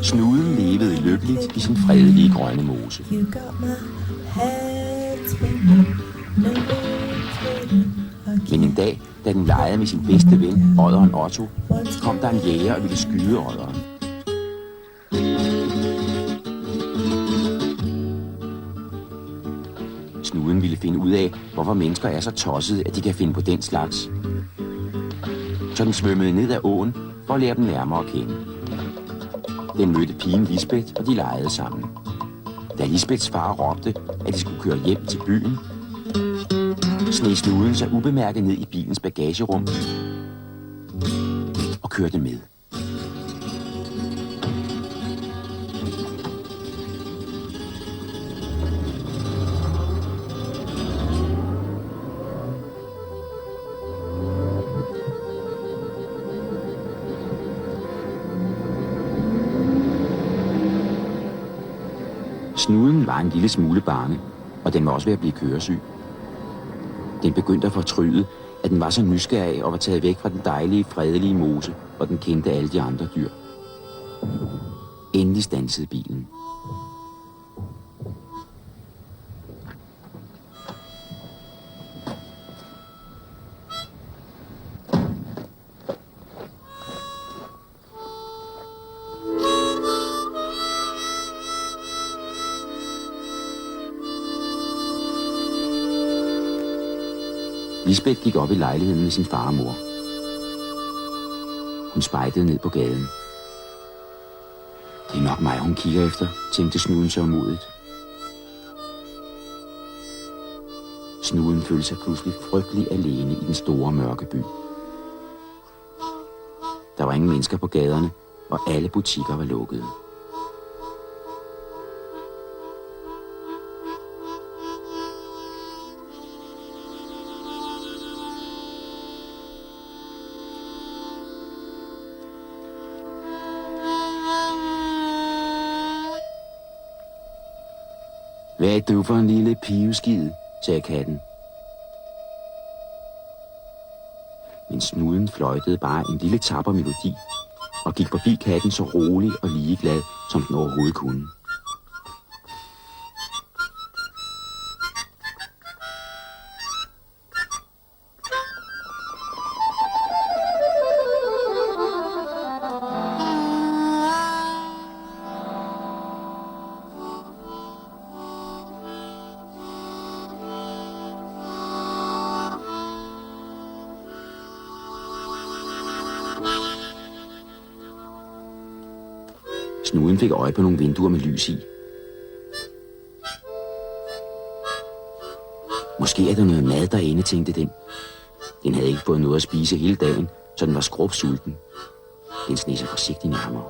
Snuden levede lykkeligt i sin fredelige grønne mose. Men en dag, da den legede med sin bedste ven, odderen Otto, kom der en jæger og ville skyde odderen. Snuden ville finde ud af, hvorfor mennesker er så tossede, at de kan finde på den slags. Så den svømmede ned ad åen for at lære dem nærmere at kende. Den mødte pigen Lisbeth, og de legede sammen. Da Lisbeths far råbte, at de skulle køre hjem til byen, sneg snuden sig ubemærket ned i bilens bagagerum og kørte med. Snuden var en lille smule bange, og den var også ved at blive køresyg. Den begyndte at fortryde, at den var så nysgerrig og var taget væk fra den dejlige, fredelige mose, og den kendte alle de andre dyr. Endelig standsede bilen. Lisbeth gik op i lejligheden med sin far og mor. Hun spejdede ned på gaden. Det er nok mig, hun kigger efter, tænkte snuden sørgmodigt. Snuden følte sig pludselig frygtelig alene i den store mørke by. Der var ingen mennesker på gaderne, og alle butikker var lukkede. Hvad er du for en lille piveskid, sagde katten. Men snuden fløjtede bare en lille tapper melodi og gik forbi katten så rolig og ligeglad, som den overhovedet kunne. Snuden fik øje på nogle vinduer med lys i. Måske er der noget mad derinde, tænkte den. Den havde ikke fået noget at spise hele dagen, så den var skrubsulten. Den sneg sig forsigtigt nærmere.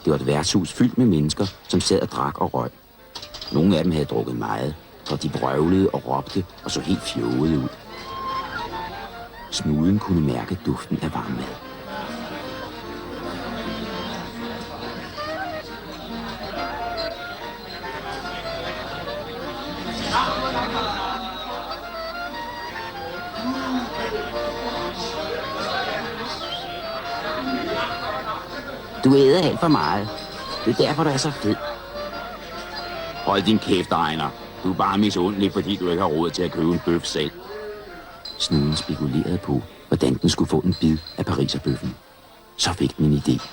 Det var et værtshus fyldt med mennesker, som sad og drak og røg. Nogle af dem havde drukket meget, og de brøvlede og råbte og så helt fjolede ud. Snuden kunne mærke duften af varm mad. Du æder alt for meget. Det er derfor, du er så fed. Hold din kæft, Ejner. Du er bare misundelig, fordi du ikke har råd til at købe en bøf selv. Snuden spekulerede på, hvordan den skulle få en bid af pariserbøffen. Så fik den en idé.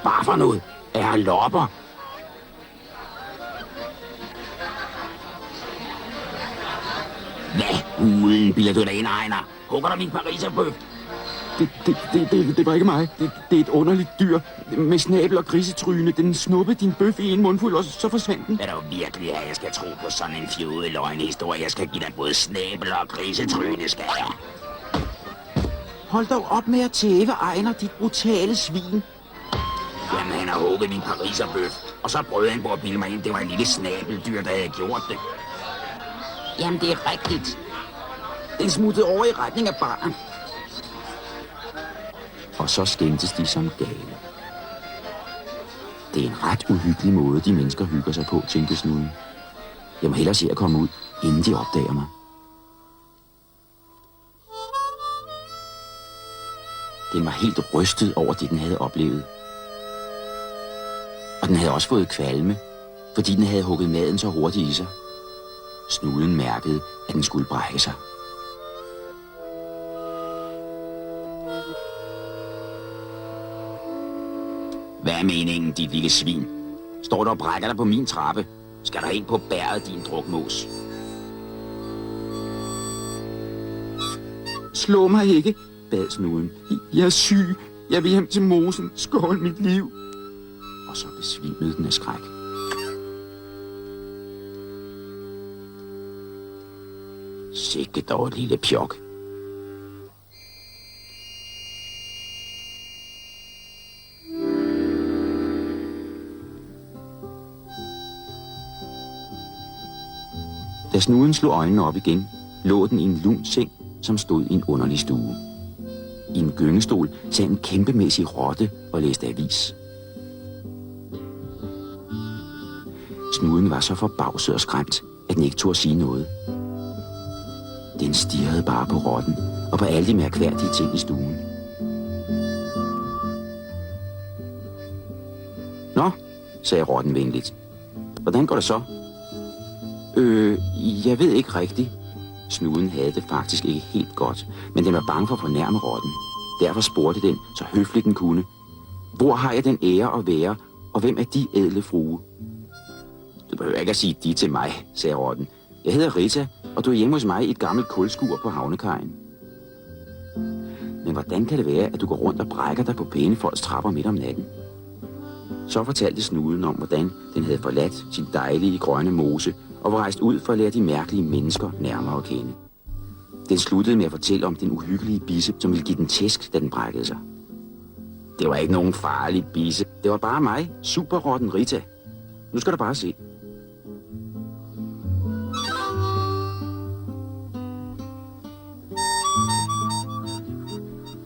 Bare for noget. Jeg har lopper. Hvad? Uden bilder du dig ind, Ejner? Hugger du min pariserbøf? Det var ikke mig. Det er et underligt dyr med snabel og grisetryne. Den snuppede din bøf i en mundfuld, og så forsvandt den. Er du virkelig, at jeg skal tro på sådan en fjodet løgnehistorie? Jeg skal give dig både snabel og grisetryne, skal jeg? Hold dog op med at tæve, Ejner, dit brutale svin. Jamen, han har hugget min pariserbøf, og så prøvede han på at bilde mig ind. Det var en lille snabeldyr, der havde gjort det. Jamen, det er rigtigt. Den smuttede over i retning af baren. Og så skændtes de som gale. Det er en ret uhyggelig måde, de mennesker hygger sig på, tænkte Snuden. Jeg må hellere se at komme ud, inden de opdager mig. Den var helt rystet over det, den havde oplevet. Og den havde også fået kvalme, fordi den havde hugget maden så hurtigt i sig. Snuden mærkede, at den skulle brække sig. Hvad er meningen, dit lille svin? Står du og brækker dig på min trappe? Skal der ind på bæret, din drukmås? Slå mig ikke, bad Snuden. Jeg er syg. Jeg vil hjem til mosen. Skål mit liv. Og så besvimede den af skræk. Sikke dog et lille pjok. Da Snuden slog øjnene op igen, lå den i en lun seng, som stod i en underlig stue. I en gyngestol sad en kæmpemæssig rotte og læste avis. Snuden var så forbavset og skræmt, at den ikke turde sige noget. Den stirrede bare på rotten og på alle de mærkværdige ting i stuen. Nå, sagde rotten venligt. Hvordan går det så? Jeg ved ikke rigtigt. Snuden havde det faktisk ikke helt godt, men den var bange for at fornærme rotten. Derfor spurgte den, så høfligt den kunne. Hvor har jeg den ære at være, og hvem er de ædle frue? Du behøver ikke at sige de til mig, sagde rotten. Jeg hedder Rita, og du er hjemme hos mig i et gammelt kulskur på havnekajen. Men hvordan kan det være, at du går rundt og brækker dig på pæne folks trapper midt om natten? Så fortalte Snuden om, hvordan den havde forladt sin dejlige grønne mose og var rejst ud for at lære de mærkelige mennesker nærmere at kende. Den sluttede med at fortælle om den uhyggelige bisse, som ville give den tæsk, da den brækkede sig. Det var ikke nogen farlig bisse. Det var bare mig, superrotten Rita. Nu skal du bare se.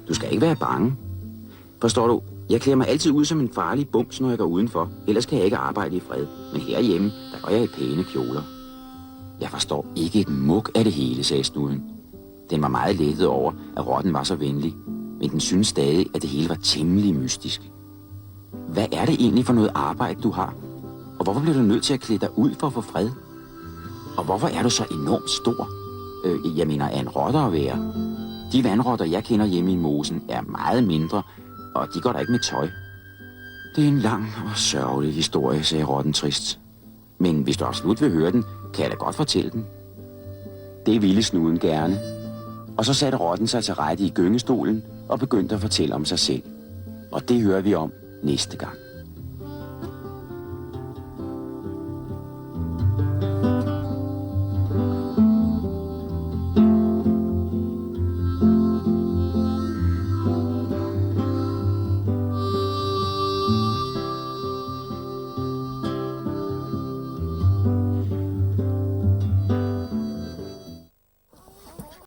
Du skal ikke være bange. Forstår du? Jeg klæder mig altid ud som en farlig bums, når jeg går udenfor. Ellers kan jeg ikke arbejde i fred. Men herhjemme, der går jeg i pæne kjoler. Jeg forstår ikke et muk af det hele, sagde Snuden. Den var meget lettet over, at rotten var så venlig. Men den syntes stadig, at det hele var temmelig mystisk. Hvad er det egentlig for noget arbejde, du har? Og hvorfor bliver du nødt til at klæde dig ud for at få fred? Og hvorfor er du så enormt stor? Jeg mener, er en rotte at være? De vandrotter, jeg kender hjemme i mosen, er meget mindre, og de går der ikke med tøj. Det er en lang og sørgelig historie, sagde rotten trist. Men hvis du absolut vil høre den, kan jeg da godt fortælle den. Det ville Snuden gerne. Og så satte rotten sig til rette i gyngestolen og begyndte at fortælle om sig selv. Og det hører vi om næste gang.